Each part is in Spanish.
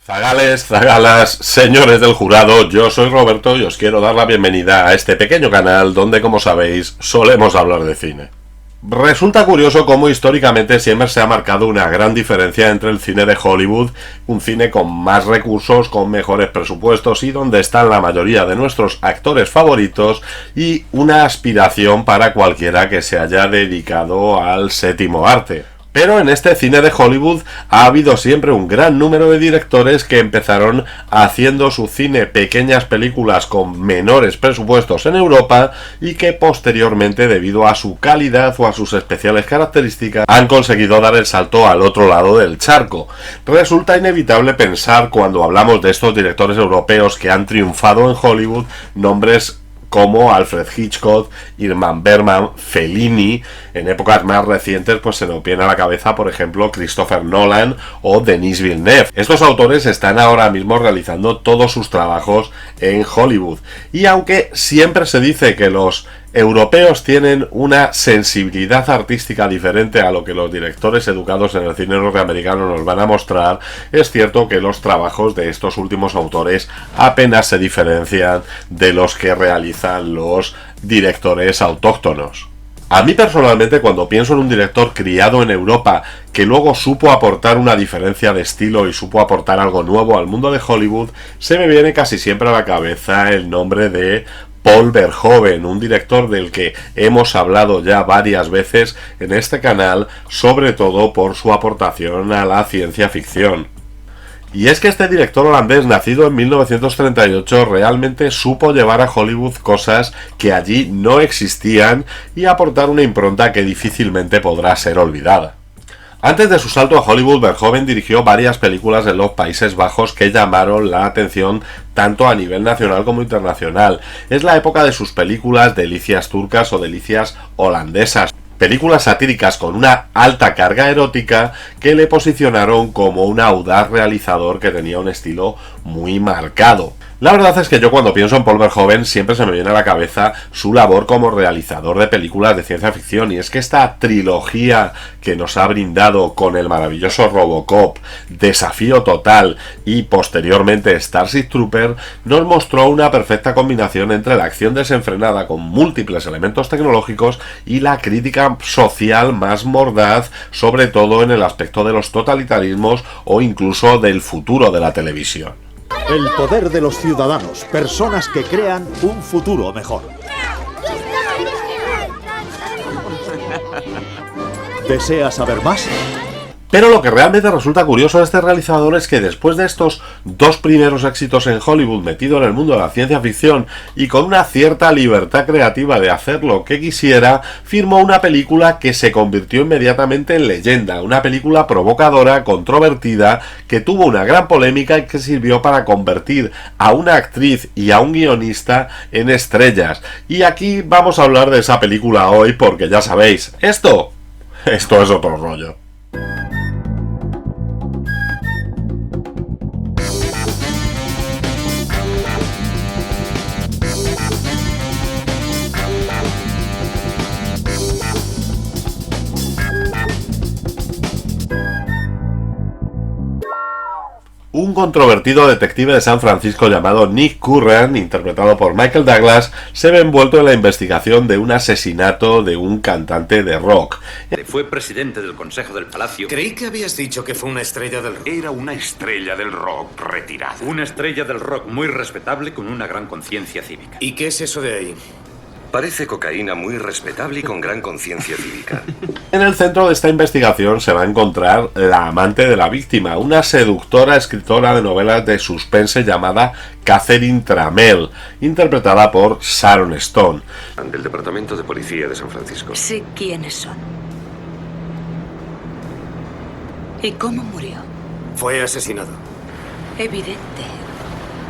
Zagales, zagalas, señores del jurado, yo soy Roberto y os quiero dar la bienvenida a este pequeño canal donde, como sabéis, solemos hablar de cine. Resulta curioso cómo históricamente siempre se ha marcado una gran diferencia entre el cine de Hollywood, un cine con más recursos, con mejores presupuestos y donde están la mayoría de nuestros actores favoritos, y una aspiración para cualquiera que se haya dedicado al séptimo arte. Pero en este cine de Hollywood ha habido siempre un gran número de directores que empezaron haciendo su cine, pequeñas películas con menores presupuestos en Europa, y que posteriormente, debido a su calidad o a sus especiales características, han conseguido dar el salto al otro lado del charco. Resulta inevitable pensar, cuando hablamos de estos directores europeos que han triunfado en Hollywood, nombres como Alfred Hitchcock, Ingmar Bergman, Fellini. En épocas más recientes pues se nos viene a la cabeza, por ejemplo, Christopher Nolan o Denis Villeneuve. Estos autores están ahora mismo realizando todos sus trabajos en Hollywood, y aunque siempre se dice que los europeos tienen una sensibilidad artística diferente a lo que los directores educados en el cine norteamericano nos van a mostrar, es cierto que los trabajos de estos últimos autores apenas se diferencian de los que realizan los directores autóctonos. A mí personalmente, cuando pienso en un director criado en Europa que luego supo aportar una diferencia de estilo y supo aportar algo nuevo al mundo de Hollywood, se me viene casi siempre a la cabeza el nombre de Paul Verhoeven, un director del que hemos hablado ya varias veces en este canal, sobre todo por su aportación a la ciencia ficción. Y es que este director holandés, nacido en 1938, realmente supo llevar a Hollywood cosas que allí no existían y aportar una impronta que difícilmente podrá ser olvidada. Antes de su salto a Hollywood, Verhoeven dirigió varias películas en los Países Bajos que llamaron la atención tanto a nivel nacional como internacional. Es la época de sus películas Delicias turcas o Delicias holandesas, películas satíricas con una alta carga erótica que le posicionaron como un audaz realizador que tenía un estilo muy marcado. La verdad es que yo, cuando pienso en Paul Verhoeven, siempre se me viene a la cabeza su labor como realizador de películas de ciencia ficción, y es que esta trilogía que nos ha brindado con el maravilloso Robocop, Desafío Total y posteriormente Starship Trooper nos mostró una perfecta combinación entre la acción desenfrenada con múltiples elementos tecnológicos y la crítica social más mordaz, sobre todo en el aspecto de los totalitarismos o incluso del futuro de la televisión. El poder de los ciudadanos, personas que crean un futuro mejor. ¿Deseas saber más? Pero lo que realmente resulta curioso de este realizador es que después de estos dos primeros éxitos en Hollywood, metido en el mundo de la ciencia ficción y con una cierta libertad creativa de hacer lo que quisiera, firmó una película que se convirtió inmediatamente en leyenda, una película provocadora, controvertida, que tuvo una gran polémica y que sirvió para convertir a una actriz y a un guionista en estrellas. Y aquí vamos a hablar de esa película hoy, porque ya sabéis, esto es otro rollo. Un controvertido detective de San Francisco llamado Nick Curran, interpretado por Michael Douglas, se ve envuelto en la investigación de un asesinato de un cantante de rock. Fue presidente del Consejo del Palacio. Creí que habías dicho que fue una estrella del rock. Era una estrella del rock retirada. Una estrella del rock muy respetable con una gran conciencia cívica. ¿Y qué es eso de ahí? Parece cocaína muy respetable y con gran conciencia cívica. En el centro de esta investigación se va a encontrar la amante de la víctima, una seductora escritora de novelas de suspense llamada Catherine Tramell, interpretada por Sharon Stone. Del Departamento de Policía de San Francisco. Sé quiénes son. ¿Y cómo murió? Fue asesinado. Evidente.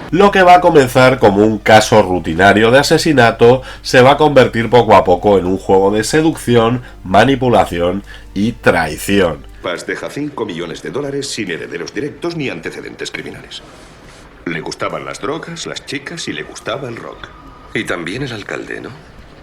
Lo que va a comenzar como un caso rutinario de asesinato se va a convertir poco a poco en un juego de seducción, manipulación y traición. Paz deja $5 millones sin herederos directos ni antecedentes criminales. Le gustaban las drogas, las chicas y le gustaba el rock. Y también el alcalde, ¿no?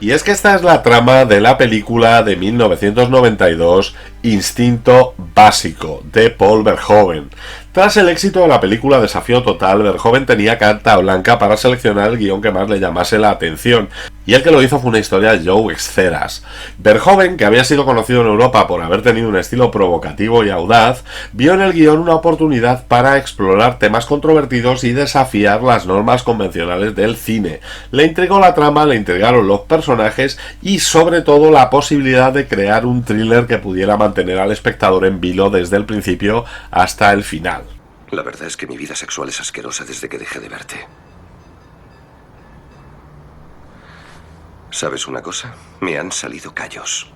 Y es que esta es la trama de la película de 1992 Instinto Básico, de Paul Verhoeven. Tras el éxito de la película Desafío Total, Verhoeven tenía carta blanca para seleccionar el guión que más le llamase la atención, y el que lo hizo fue una historia de Joe Exceras. Verhoeven, que había sido conocido en Europa por haber tenido un estilo provocativo y audaz, vio en el guión una oportunidad para explorar temas controvertidos y desafiar las normas convencionales del cine. Le intrigó la trama, le intrigaron los personajes y sobre todo la posibilidad de crear un thriller que pudiera mantener al espectador en vilo desde el principio hasta el final. La verdad es que mi vida sexual es asquerosa desde que dejé de verte. ¿Sabes una cosa? Me han salido callos.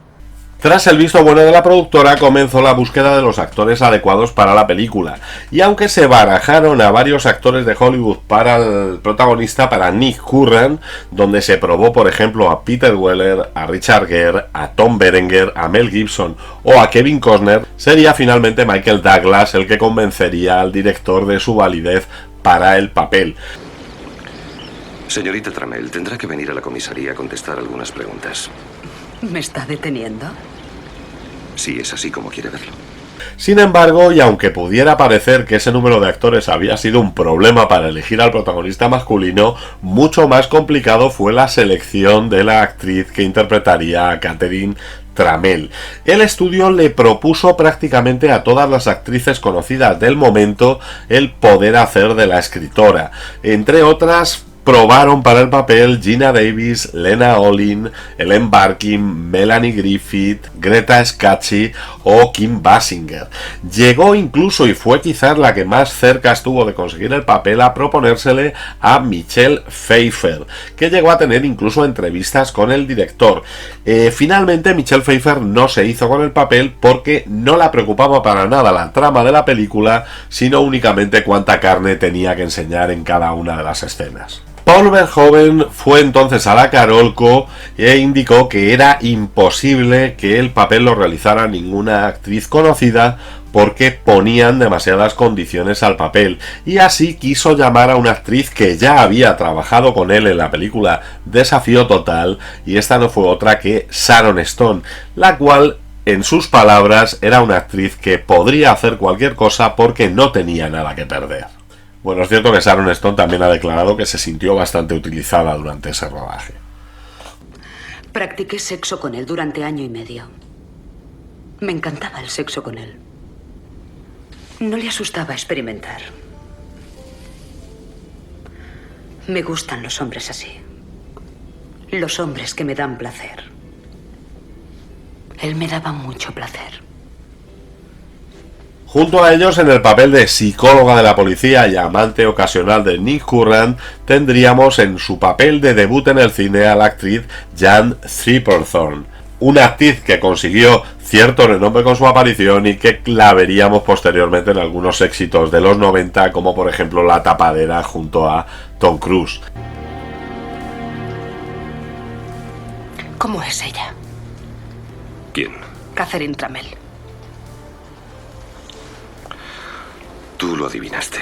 Tras el visto bueno de la productora, comenzó la búsqueda de los actores adecuados para la película, y aunque se barajaron a varios actores de Hollywood para el protagonista, para Nick Curran, donde se probó por ejemplo a Peter Weller, a Richard Gere, a Tom Berenger, a Mel Gibson o a Kevin Costner, sería finalmente Michael Douglas el que convencería al director de su validez para el papel. Señorita Trammell, tendrá que venir a la comisaría a contestar algunas preguntas. ¿Me está deteniendo? Si es así como quiere verlo. Sin embargo, y aunque pudiera parecer que ese número de actores había sido un problema para elegir al protagonista masculino, mucho más complicado fue la selección de la actriz que interpretaría a Catherine Trammell. El estudio le propuso prácticamente a todas las actrices conocidas del momento el poder hacer de la escritora. Entre otras, probaron para el papel Gina Davis, Lena Olin, Ellen Barkin, Melanie Griffith, Greta Scacchi o Kim Basinger. Llegó incluso, y fue quizás la que más cerca estuvo de conseguir el papel, a proponérsele a Michelle Pfeiffer, que llegó a tener incluso entrevistas con el director. Finalmente Michelle Pfeiffer no se hizo con el papel porque no la preocupaba para nada la trama de la película, sino únicamente cuánta carne tenía que enseñar en cada una de las escenas. Paul Verhoeven fue entonces a la Carolco e indicó que era imposible que el papel lo realizara ninguna actriz conocida porque ponían demasiadas condiciones al papel, y así quiso llamar a una actriz que ya había trabajado con él en la película Desafío Total, y esta no fue otra que Sharon Stone, la cual, en sus palabras, era una actriz que podría hacer cualquier cosa porque no tenía nada que perder. Bueno, es cierto que Sharon Stone también ha declarado que se sintió bastante utilizada durante ese rodaje. Practiqué sexo con él durante 1 año y medio. Me encantaba el sexo con él. No le asustaba experimentar. Me gustan los hombres así. Los hombres que me dan placer. Él me daba mucho placer. Junto a ellos, en el papel de psicóloga de la policía y amante ocasional de Nick Curran, tendríamos en su papel de debut en el cine a la actriz Jan Tripplethorne, una actriz que consiguió cierto renombre con su aparición y que la veríamos posteriormente en algunos éxitos de los 90, como por ejemplo La tapadera junto a Tom Cruise. ¿Cómo es ella? ¿Quién? Catherine Trammell. Tú lo adivinaste.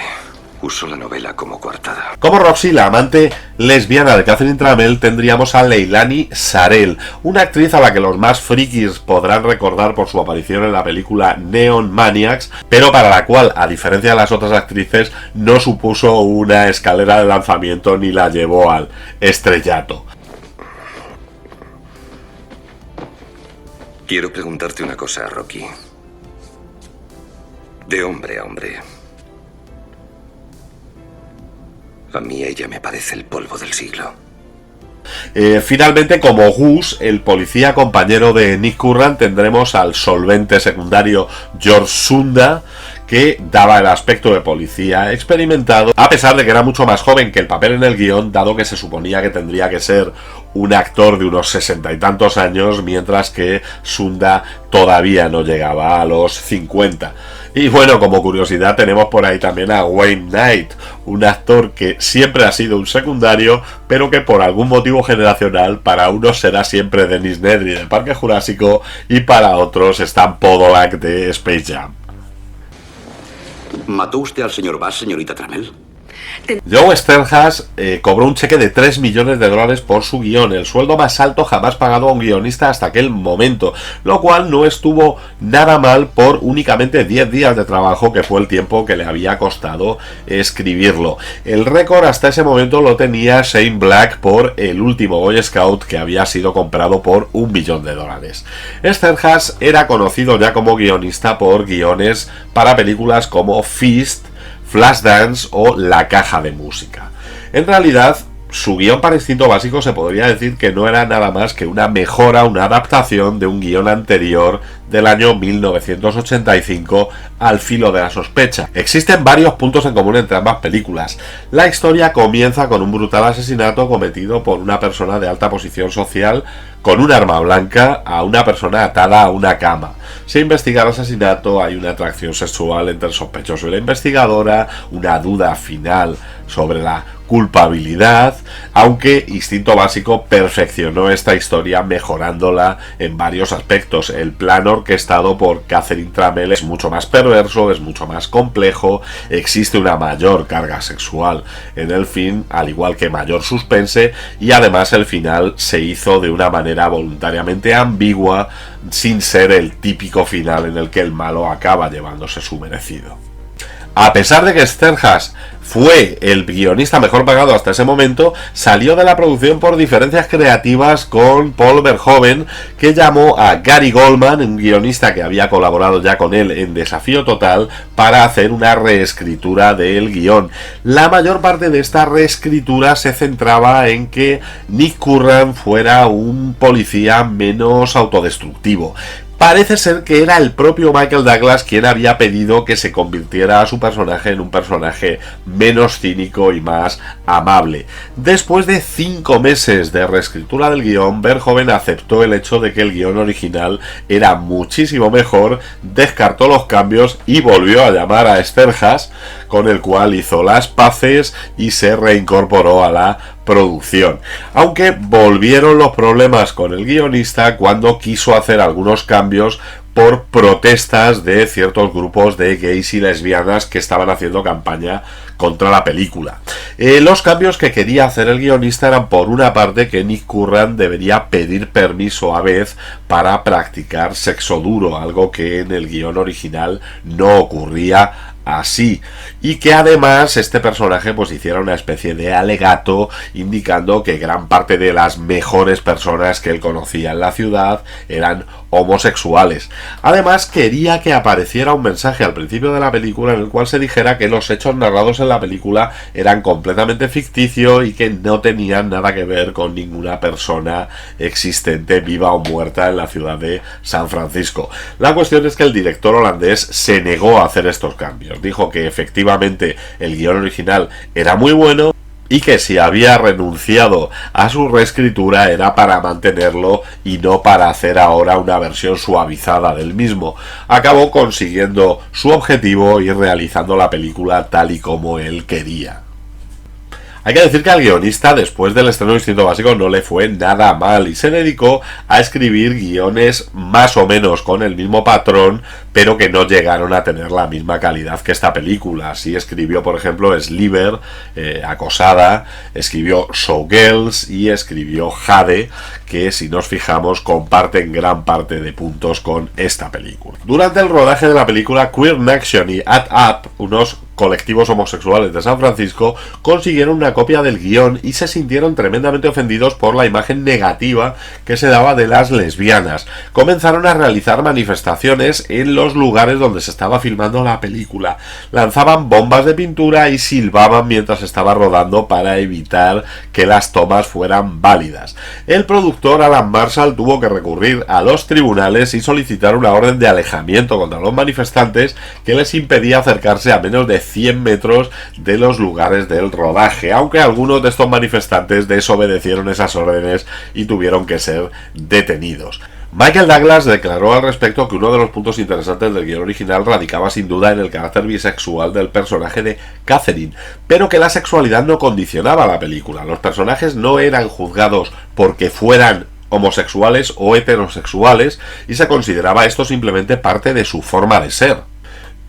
Usó la novela como coartada. Como Roxy, la amante lesbiana de Catherine Trammell, tendríamos a Leilani Sarel, una actriz a la que los más frikis podrán recordar por su aparición en la película Neon Maniacs, pero para la cual, a diferencia de las otras actrices, no supuso una escalera de lanzamiento ni la llevó al estrellato. Quiero preguntarte una cosa, Rocky. De hombre a hombre. A mí ella me parece el polvo del siglo. Finalmente, como Gus, el policía compañero de Nick Curran, tendremos al solvente secundario George Sunda, que daba el aspecto de policía experimentado, a pesar de que era mucho más joven que el papel en el guión, dado que se suponía que tendría que ser un actor de unos 60 y tantos años, mientras que Sunda todavía no llegaba a los 50. Y bueno, como curiosidad tenemos por ahí también a Wayne Knight, un actor que siempre ha sido un secundario, pero que por algún motivo generacional para unos será siempre Dennis Nedry de Parque Jurásico y para otros Stan Podolak de Space Jam. ¿Mató usted al señor Bass, señorita Trammell? Joe Sterhas cobró un cheque de $3 millones por su guión, el sueldo más alto jamás pagado a un guionista hasta aquel momento, lo cual no estuvo nada mal por únicamente 10 días de trabajo, que fue el tiempo que le había costado escribirlo. El récord hasta ese momento lo tenía Shane Black por El último Boy Scout, que había sido comprado por $1 millón. Sterhas era conocido ya como guionista por guiones para películas como Fist, Flashdance o La caja de música. En realidad, su guión para Instinto Básico se podría decir que no era nada más que una mejora, una adaptación de un guión anterior del año 1985, Al filo de la sospecha. Existen varios puntos en común entre ambas películas. La historia comienza con un brutal asesinato cometido por una persona de alta posición social con un arma blanca a una persona atada a una cama. Se investiga el asesinato, hay una atracción sexual entre el sospechoso y la investigadora, una duda final sobre la culpabilidad, aunque Instinto Básico perfeccionó esta historia mejorándola en varios aspectos. El plano orquestado por Catherine Tramell es mucho más perverso, es mucho más complejo, existe una mayor carga sexual en el film, al igual que mayor suspense, y además el final se hizo de una manera voluntariamente ambigua, sin ser el típico final en el que el malo acaba llevándose su merecido. A pesar de que Sterhas fue el guionista mejor pagado hasta ese momento, salió de la producción por diferencias creativas con Paul Verhoeven, que llamó a Gary Goldman, un guionista que había colaborado ya con él en Desafío Total, para hacer una reescritura del guión. La mayor parte de esta reescritura se centraba en que Nick Curran fuera un policía menos autodestructivo. Parece ser que era el propio Michael Douglas quien había pedido que se convirtiera a su personaje en un personaje menos cínico y más amable. Después de 5 meses de reescritura del guión, Verhoeven aceptó el hecho de que el guión original era muchísimo mejor, descartó los cambios y volvió a llamar a Sterhas, con el cual hizo las paces y se reincorporó a la producción, aunque volvieron los problemas con el guionista cuando quiso hacer algunos cambios por protestas de ciertos grupos de gays y lesbianas que estaban haciendo campaña contra la película. Los cambios que quería hacer el guionista eran, por una parte, que Nick Curran debería pedir permiso a Beth para practicar sexo duro, algo que en el guión original no ocurría así, y que además este personaje pues hiciera una especie de alegato indicando que gran parte de las mejores personas que él conocía en la ciudad eran homosexuales. Además, quería que apareciera un mensaje al principio de la película en el cual se dijera que los hechos narrados en la película eran completamente ficticios y que no tenían nada que ver con ninguna persona existente, viva o muerta, en la ciudad de San Francisco. La cuestión es que el director holandés se negó a hacer estos cambios. Dijo que efectivamente el guión original era muy bueno y que si había renunciado a su reescritura era para mantenerlo y no para hacer ahora una versión suavizada del mismo. Acabó consiguiendo su objetivo y realizando la película tal y como él quería. Hay que decir que al guionista, después del estreno de Instinto Básico, no le fue nada mal y se dedicó a escribir guiones más o menos con el mismo patrón, pero que no llegaron a tener la misma calidad que esta película. Así escribió, por ejemplo, Sliver, Acosada, escribió Showgirls y escribió Jade, que si nos fijamos comparten gran parte de puntos con esta película. Durante el rodaje de la película, Queer Nation y Add Up, unos colectivos homosexuales de San Francisco, consiguieron una copia del guión y se sintieron tremendamente ofendidos por la imagen negativa que se daba de las lesbianas. Comenzaron a realizar manifestaciones en los lugares donde se estaba filmando la película, lanzaban bombas de pintura y silbaban mientras estaba rodando para evitar que las tomas fueran válidas. El productor Alan Marshall tuvo que recurrir a los tribunales y solicitar una orden de alejamiento contra los manifestantes que les impedía acercarse a menos de 100 metros de los lugares del rodaje, aunque algunos de estos manifestantes desobedecieron esas órdenes y tuvieron que ser detenidos. Michael Douglas declaró al respecto que uno de los puntos interesantes del guión original radicaba sin duda en el carácter bisexual del personaje de Catherine, pero que la sexualidad no condicionaba la película. Los personajes no eran juzgados porque fueran homosexuales o heterosexuales y se consideraba esto simplemente parte de su forma de ser.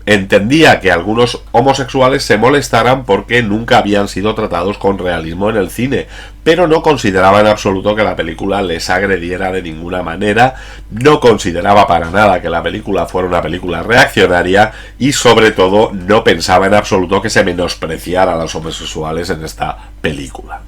entendía que algunos homosexuales se molestaran porque nunca habían sido tratados con realismo en el cine, pero no consideraba en absoluto que la película les agrediera de ninguna manera, no consideraba para nada que la película fuera una película reaccionaria y sobre todo no pensaba en absoluto que se menospreciara a los homosexuales en esta película.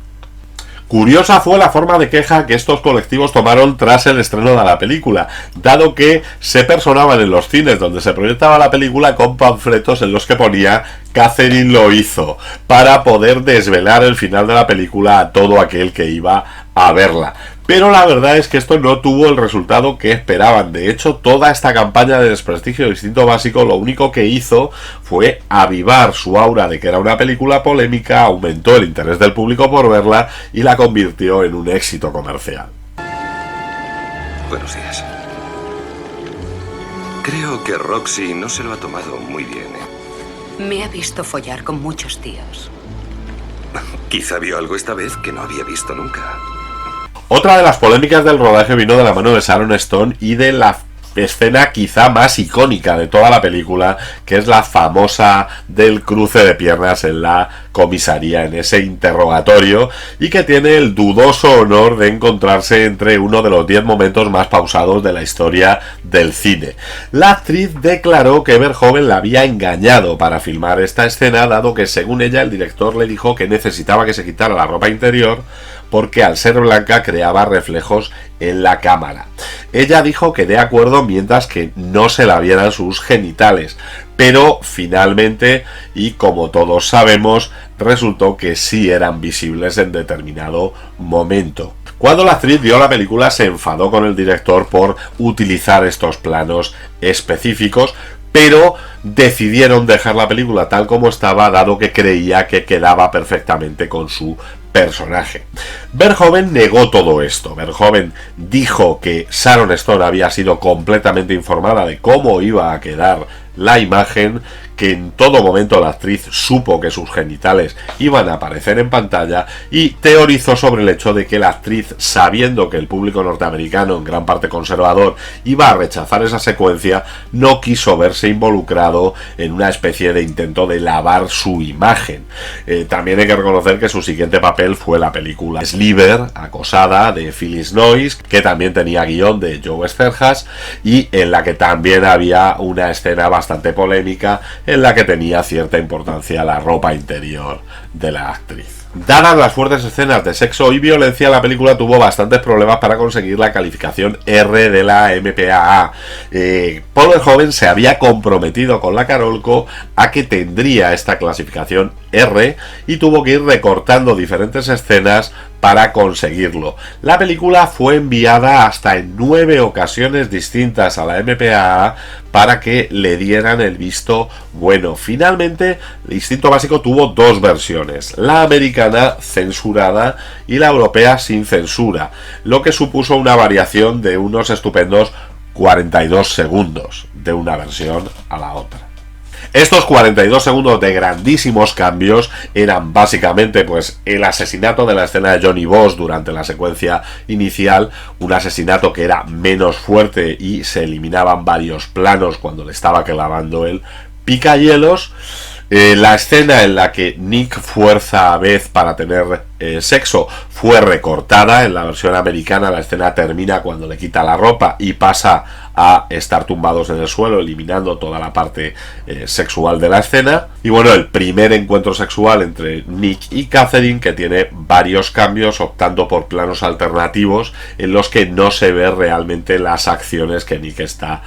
Curiosa fue la forma de queja que estos colectivos tomaron tras el estreno de la película, dado que se personaban en los cines donde se proyectaba la película con panfletos en los que ponía "Catherine lo hizo", para poder desvelar el final de la película a todo aquel que iba a verla. Pero la verdad es que esto no tuvo el resultado que esperaban. De hecho, toda esta campaña de desprestigio de Instinto Básico lo único que hizo fue avivar su aura de que era una película polémica, aumentó el interés del público por verla y la convirtió en un éxito comercial. Buenos días. Creo que Roxy no se lo ha tomado muy bien, ¿eh? Me ha visto follar con muchos tíos. Quizá vio algo esta vez que no había visto nunca. Otra de las polémicas del rodaje vino de la mano de Sharon Stone y de la escena quizá más icónica de toda la película, que es la famosa del cruce de piernas en la comisaría, en ese interrogatorio, y que tiene el dudoso honor de encontrarse entre uno de los 10 momentos más pausados de la historia del cine. La actriz declaró que Verhoeven la había engañado para filmar esta escena, dado que según ella el director le dijo que necesitaba que se quitara la ropa interior porque al ser blanca creaba reflejos en la cámara. Ella dijo que de acuerdo mientras que no se la vieran sus genitales, pero finalmente, y como todos sabemos, resultó que sí eran visibles en determinado momento. Cuando la actriz vio la película se enfadó con el director por utilizar estos planos específicos, pero decidieron dejar la película tal como estaba, dado que creía que quedaba perfectamente con su personaje. Verhoeven negó todo esto. Verhoeven dijo que Sharon Stone había sido completamente informada de cómo iba a quedar la imagen, que en todo momento la actriz supo que sus genitales iban a aparecer en pantalla, y teorizó sobre el hecho de que la actriz, sabiendo que el público norteamericano, en gran parte conservador, iba a rechazar esa secuencia, no quiso verse involucrado en una especie de intento de lavar su imagen. También hay que reconocer que su siguiente papel fue la película Sliver, Acosada, de Phyllis Noyce, que también tenía guión de Joe Sterhas y en la que también había una escena bastante polémica en la que tenía cierta importancia la ropa interior de la actriz. Dadas las fuertes escenas de sexo y violencia, la película tuvo bastantes problemas para conseguir la calificación R de la MPAA. Paul Verhoeven se había comprometido con la Carolco a que tendría esta clasificación R y tuvo que ir recortando diferentes escenas para conseguirlo. La película fue enviada hasta en 9 ocasiones distintas a la MPAA para que le dieran el visto bueno. Finalmente, Instinto Básico tuvo 2 versiones, la americana censurada y la europea sin censura, lo que supuso una variación de unos estupendos 42 segundos de una versión a la otra. Estos 42 segundos de grandísimos cambios eran básicamente pues el asesinato de la escena de Johnny Bosch durante la secuencia inicial, un asesinato que era menos fuerte y se eliminaban varios planos cuando le estaba clavando el picahielos. La escena en la que Nick fuerza a Beth para tener sexo fue recortada. En la versión americana la escena termina cuando le quita la ropa y pasa a estar tumbados en el suelo, eliminando toda la parte sexual de la escena. Y bueno, el primer encuentro sexual entre Nick y Catherine, que tiene varios cambios, optando por planos alternativos en los que no se ve realmente las acciones que Nick está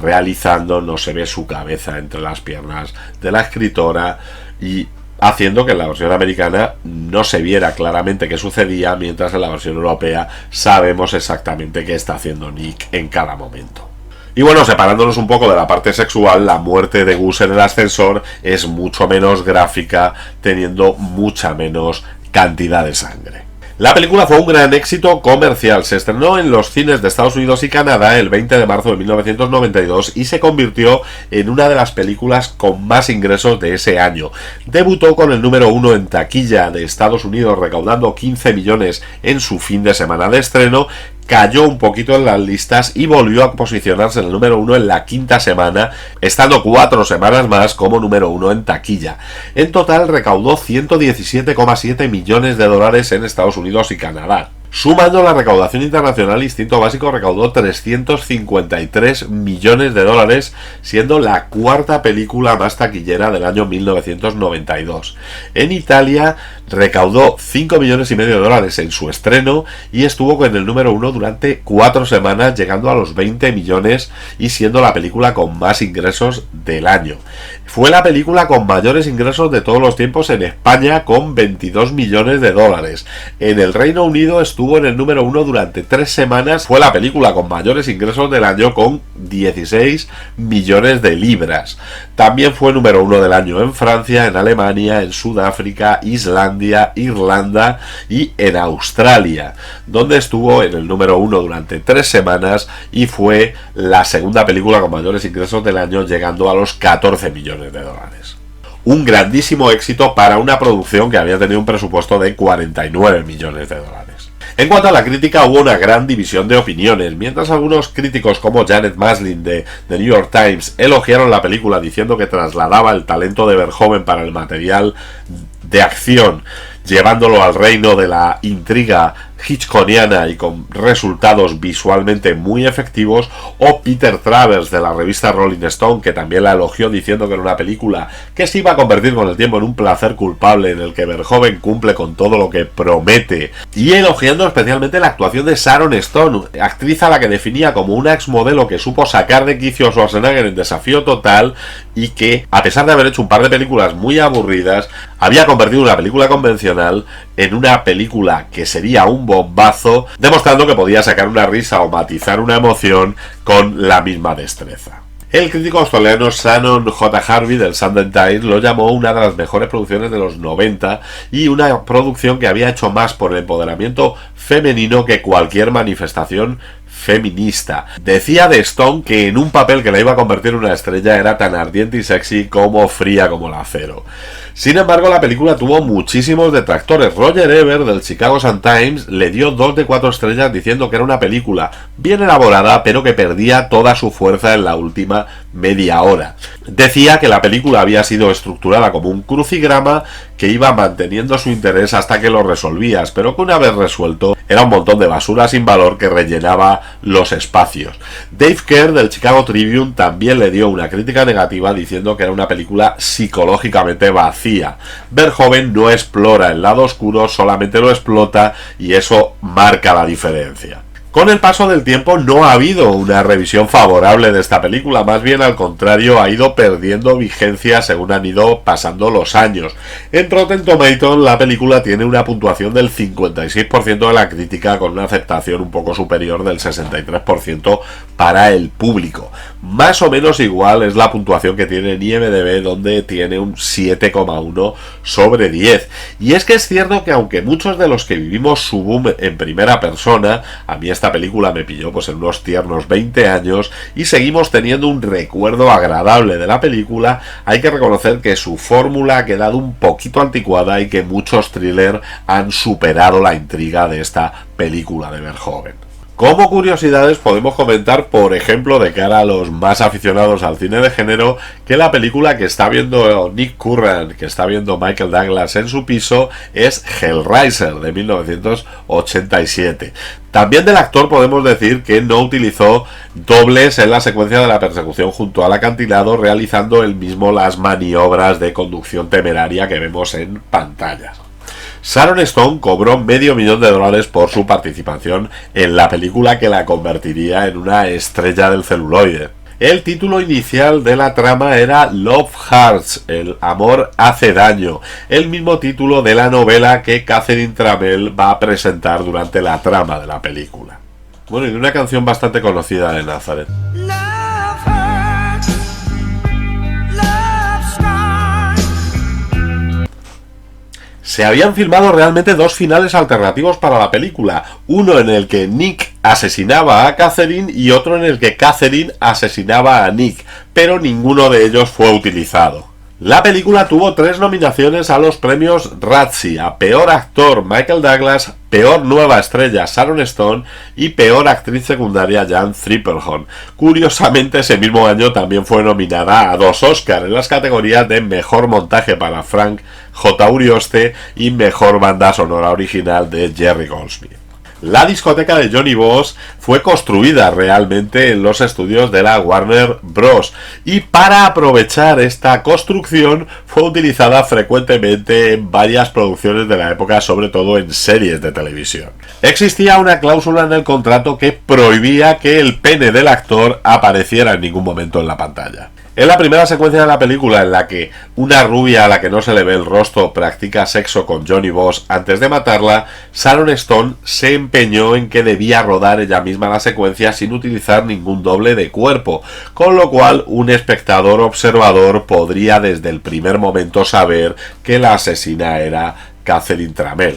realizando, no se ve su cabeza entre las piernas de la escritora, y haciendo que en la versión americana no se viera claramente qué sucedía, mientras en la versión europea sabemos exactamente qué está haciendo Nick en cada momento. Y bueno, separándonos un poco de la parte sexual, la muerte de Gus en el ascensor es mucho menos gráfica, teniendo mucha menos cantidad de sangre. La película fue un gran éxito comercial. Se estrenó en los cines de Estados Unidos y Canadá el 20 de marzo de 1992 y se convirtió en una de las películas con más ingresos de ese año. Debutó con el número 1 en taquilla de Estados Unidos, recaudando 15 millones en su fin de semana de estreno, cayó un poquito en las listas y volvió a posicionarse en el número 1 en la quinta semana, estando 4 semanas más como número 1 en taquilla. En total recaudó 117,7 millones de dólares en Estados Unidos y Canadá. Sumando la recaudación internacional, Instinto Básico recaudó 353 millones de dólares, siendo la cuarta película más taquillera del año 1992. En Italia recaudó 5 millones y medio de dólares en su estreno y estuvo en el número 1 durante 4 semanas, llegando a los 20 millones y siendo la película con más ingresos del año. Fue la película con mayores ingresos de todos los tiempos en España, con 22 millones de dólares. En el Reino Unido estuvo en el número 1 durante 3 semanas. Fue la película con mayores ingresos del año, con 16 millones de libras. También fue número 1 del año en Francia, en Alemania, en Sudáfrica, Islandia, Irlanda y en Australia, donde estuvo en el número 1 durante 3 semanas y fue la segunda película con mayores ingresos del año, llegando a los 14 millones de dólares. Un grandísimo éxito para una producción que había tenido un presupuesto de 49 millones de dólares. En cuanto a la crítica, hubo una gran división de opiniones. Mientras algunos críticos como Janet Maslin de The New York Times elogiaron la película diciendo que trasladaba el talento de Verhoeven para el material de acción, llevándolo al reino de la intriga hitchcockiana y con resultados visualmente muy efectivos, o Peter Travers de la revista Rolling Stone, que también la elogió diciendo que era una película que se iba a convertir con el tiempo en un placer culpable en el que Verhoeven cumple con todo lo que promete, y elogiando especialmente la actuación de Sharon Stone, actriz a la que definía como una exmodelo que supo sacar de quicio a Schwarzenegger en Desafío Total y que, a pesar de haber hecho un par de películas muy aburridas, había convertido una película convencional en una película que sería un bombazo, demostrando que podía sacar una risa o matizar una emoción con la misma destreza. El crítico australiano Shannon J. Harvey del Sunday Times lo llamó una de las mejores producciones de los 90 y una producción que había hecho más por el empoderamiento femenino que cualquier manifestación feminista. Decía de Stone que en un papel que la iba a convertir en una estrella era tan ardiente y sexy como fría como el acero. Sin embargo, la película tuvo muchísimos detractores. Roger Ebert del Chicago Sun-Times le dio 2 de 4 estrellas diciendo que era una película bien elaborada, pero que perdía toda su fuerza en la última media hora. Decía que la película había sido estructurada como un crucigrama que iba manteniendo su interés hasta que lo resolvías, pero que una vez resuelto era un montón de basura sin valor que rellenaba los espacios. Dave Kerr del Chicago Tribune también le dio una crítica negativa diciendo que era una película psicológicamente vacía. Verhoeven no explora el lado oscuro, solamente lo explota, y eso marca la diferencia. Con el paso del tiempo no ha habido una revisión favorable de esta película, más bien al contrario, ha ido perdiendo vigencia según han ido pasando los años. En Rotten Tomatoes la película tiene una puntuación del 56% de la crítica, con una aceptación un poco superior del 63% para el público. Más o menos igual es la puntuación que tiene en IMDb, donde tiene un 7,1 sobre 10. Y es que es cierto que aunque muchos de los que vivimos su boom en primera persona, a mí esta película me pilló pues en unos tiernos 20 años y seguimos teniendo un recuerdo agradable de la película, hay que reconocer que su fórmula ha quedado un poquito anticuada y que muchos thrillers han superado la intriga de esta película de Verhoeven. Como curiosidades podemos comentar, por ejemplo, de cara a los más aficionados al cine de género, que la película que está viendo Nick Curran, que está viendo Michael Douglas en su piso, es Hellraiser de 1987. También del actor podemos decir que no utilizó dobles en la secuencia de la persecución junto al acantilado, realizando él mismo las maniobras de conducción temeraria que vemos en pantalla. Sharon Stone cobró $500,000 por su participación en la película, que la convertiría en una estrella del celuloide. El título inicial de la trama era Love Hurts, el amor hace daño, el mismo título de la novela que Catherine Tramell va a presentar durante la trama de la película. Bueno, y de una canción bastante conocida de Nazareth. Se habían filmado realmente 2 finales alternativos para la película, uno en el que Nick asesinaba a Catherine y otro en el que Catherine asesinaba a Nick, pero ninguno de ellos fue utilizado. La película tuvo 3 nominaciones a los premios Razzie: a Peor Actor Michael Douglas, Peor Nueva Estrella Sharon Stone y Peor Actriz Secundaria Jan Triplehorn. Curiosamente, ese mismo año también fue nominada a 2 Oscars en las categorías de Mejor Montaje para Frank J. Urioste y Mejor Banda Sonora Original de Jerry Goldsmith. La discoteca de Johnny Bosch fue construida realmente en los estudios de la Warner Bros. Y para aprovechar esta construcción fue utilizada frecuentemente en varias producciones de la época, sobre todo en series de televisión. Existía una cláusula en el contrato que prohibía que el pene del actor apareciera en ningún momento en la pantalla. En la primera secuencia de la película, en la que una rubia a la que no se le ve el rostro practica sexo con Johnny Bosch antes de matarla, Sharon Stone se empeñó en que debía rodar ella misma la secuencia sin utilizar ningún doble de cuerpo, con lo cual un espectador observador podría desde el primer momento saber que la asesina era Catherine Tramell.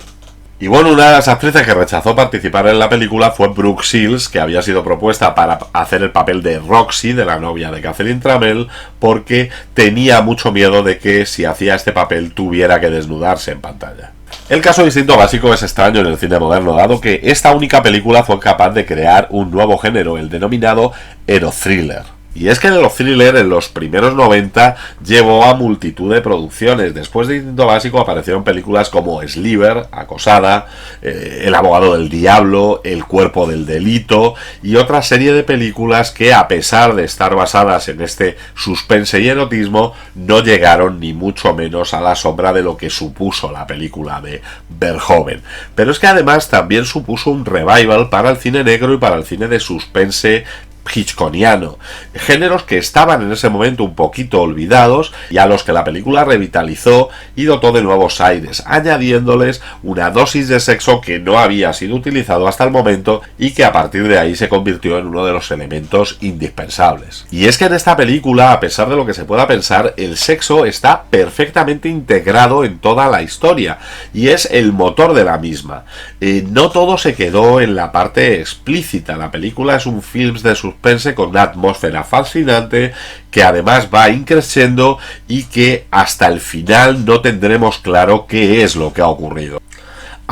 Y bueno, una de las actrices que rechazó participar en la película fue Brooke Shields, que había sido propuesta para hacer el papel de Roxy, de la novia de Catherine Tramell, porque tenía mucho miedo de que si hacía este papel tuviera que desnudarse en pantalla. El caso de Instinto Básico es extraño en el cine moderno, dado que esta única película fue capaz de crear un nuevo género, el denominado erothriller. Y es que el thriller en los primeros 90 llevó a multitud de producciones. Después de Instinto Básico aparecieron películas como Sliver, Acosada, El abogado del diablo, El cuerpo del delito y otra serie de películas que, a pesar de estar basadas en este suspense y erotismo, no llegaron ni mucho menos a la sombra de lo que supuso la película de Verhoeven. Pero es que además también supuso un revival para el cine negro y para el cine de suspense hitchcockiano, géneros que estaban en ese momento un poquito olvidados y a los que la película revitalizó y dotó de nuevos aires, añadiéndoles una dosis de sexo que no había sido utilizado hasta el momento y que a partir de ahí se convirtió en uno de los elementos indispensables. Y es que en esta película, a pesar de lo que se pueda pensar, el sexo está perfectamente integrado en toda la historia y es el motor de la misma. No todo se quedó en la parte explícita. La película es un film de suspense con una atmósfera fascinante que además va increciendo y que hasta el final no tendremos claro qué es lo que ha ocurrido.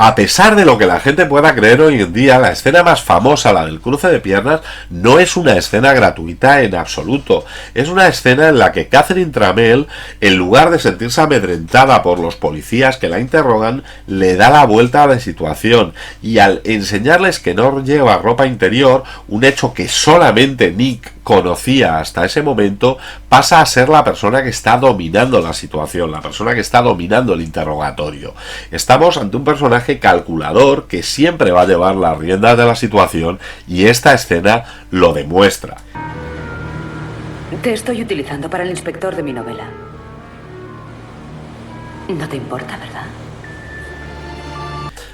A pesar de lo que la gente pueda creer hoy en día, la escena más famosa, la del cruce de piernas, no es una escena gratuita en absoluto. Es una escena en la que Catherine Tramell, en lugar de sentirse amedrentada por los policías que la interrogan, le da la vuelta a la situación y al enseñarles que no lleva ropa interior, un hecho que solamente Nick conocía hasta ese momento, pasa a ser la persona que está dominando la situación, la persona que está dominando el interrogatorio. Estamos ante un personaje calculador que siempre va a llevar las riendas de la situación y esta escena lo demuestra. Te estoy utilizando para el inspector de mi novela. No te importa, ¿verdad?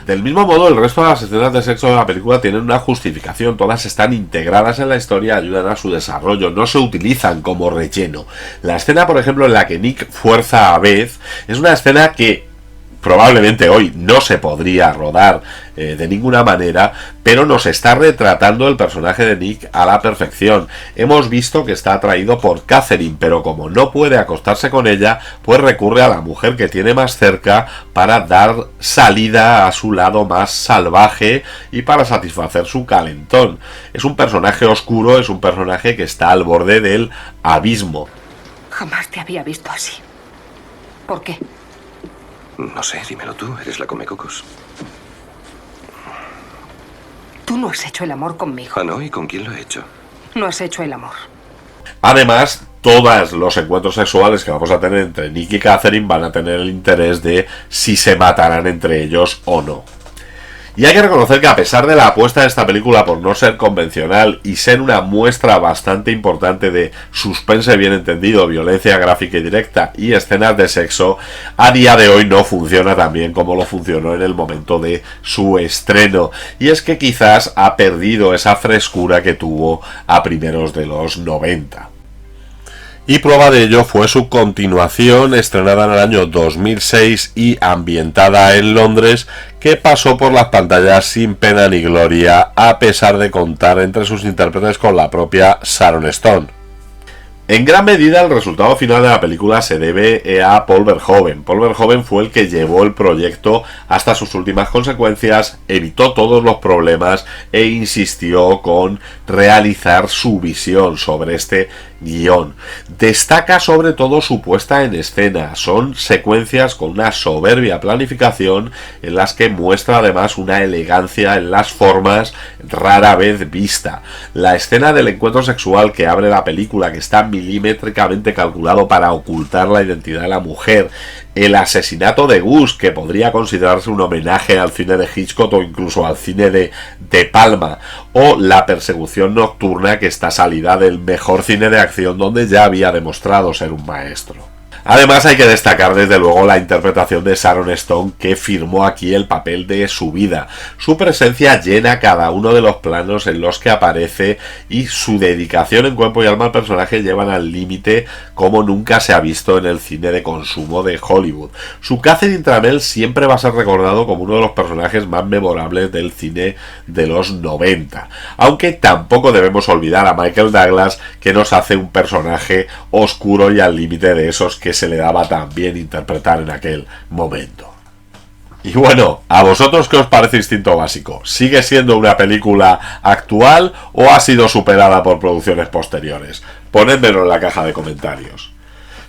Del mismo modo, el resto de las escenas de sexo de la película tienen una justificación, todas están integradas en la historia, ayudan a su desarrollo, no se utilizan como relleno. La escena, por ejemplo, en la que Nick fuerza a Beth, es una escena que probablemente hoy no se podría rodar de ninguna manera, pero nos está retratando el personaje de Nick a la perfección. Hemos visto que está atraído por Catherine, pero como no puede acostarse con ella, pues recurre a la mujer que tiene más cerca para dar salida a su lado más salvaje y para satisfacer su calentón. Es un personaje oscuro, es un personaje que está al borde del abismo. Jamás te había visto así. ¿Por qué? No sé, dímelo tú, eres la comecocos. Tú no has hecho el amor conmigo. Ah, ¿no? ¿Y con quién lo he hecho? No has hecho el amor. Además, todos los encuentros sexuales que vamos a tener entre Nick y Catherine van a tener el interés de si se matarán entre ellos o no. Y hay que reconocer que a pesar de la apuesta de esta película por no ser convencional y ser una muestra bastante importante de suspense bien entendido, violencia gráfica y directa y escenas de sexo, a día de hoy no funciona tan bien como lo funcionó en el momento de su estreno. Y es que quizás ha perdido esa frescura que tuvo a primeros de los 90. Y prueba de ello fue su continuación, estrenada en el año 2006 y ambientada en Londres, que pasó por las pantallas sin pena ni gloria, a pesar de contar entre sus intérpretes con la propia Sharon Stone. En gran medida el resultado final de la película se debe a Paul Verhoeven. Paul Verhoeven fue el que llevó el proyecto hasta sus últimas consecuencias, evitó todos los problemas e insistió con realizar su visión sobre este guión. Destaca sobre todo su puesta en escena. Son secuencias con una soberbia planificación en las que muestra además una elegancia en las formas rara vez vista. La escena del encuentro sexual que abre la película, que está milimétricamente calculado para ocultar la identidad de la mujer, el asesinato de Gus, que podría considerarse un homenaje al cine de Hitchcock o incluso al cine de Palma, o la persecución nocturna, que está salida del mejor cine de acción donde ya había demostrado ser un maestro. Además hay que destacar desde luego la interpretación de Sharon Stone, que firmó aquí el papel de su vida. Su presencia llena cada uno de los planos en los que aparece y su dedicación en cuerpo y alma al personaje llevan al límite como nunca se ha visto en el cine de consumo de Hollywood. Su Catherine Tramell siempre va a ser recordado como uno de los personajes más memorables del cine de los 90. Aunque tampoco debemos olvidar a Michael Douglas, que nos hace un personaje oscuro y al límite de esos que se le daba tan bien interpretar en aquel momento. Y bueno, ¿a vosotros qué os parece Instinto Básico? ¿Sigue siendo una película actual o ha sido superada por producciones posteriores? Ponedmelo en la caja de comentarios.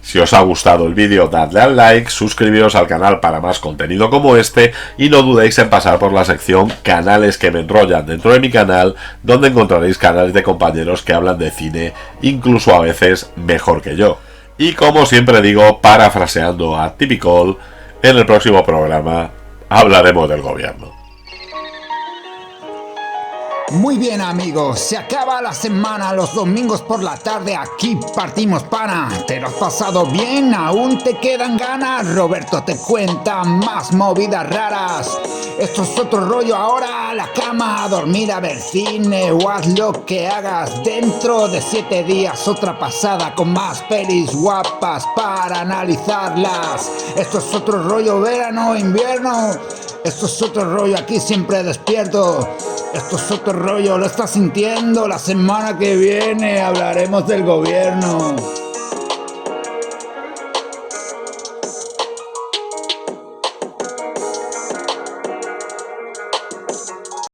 Si os ha gustado el vídeo, dadle al like, suscribiros al canal para más contenido como este y no dudéis en pasar por la sección Canales que me enrollan dentro de mi canal, donde encontraréis canales de compañeros que hablan de cine, incluso a veces mejor que yo. Y como siempre digo, parafraseando a Typical, en el próximo programa hablaremos del gobierno. Muy bien amigos, se acaba la semana, los domingos por la tarde aquí partimos pana. ¿Te lo has pasado bien? ¿Aún te quedan ganas? Roberto te cuenta más movidas raras. Esto es otro rollo, ahora a la cama, a dormir, a ver cine o haz lo que hagas. Dentro de 7 días otra pasada con más pelis guapas para analizarlas. Esto es otro rollo, verano, invierno. Esto es otro rollo, aquí siempre despierto. Esto es otro rollo, lo estás sintiendo. La semana que viene hablaremos del gobierno.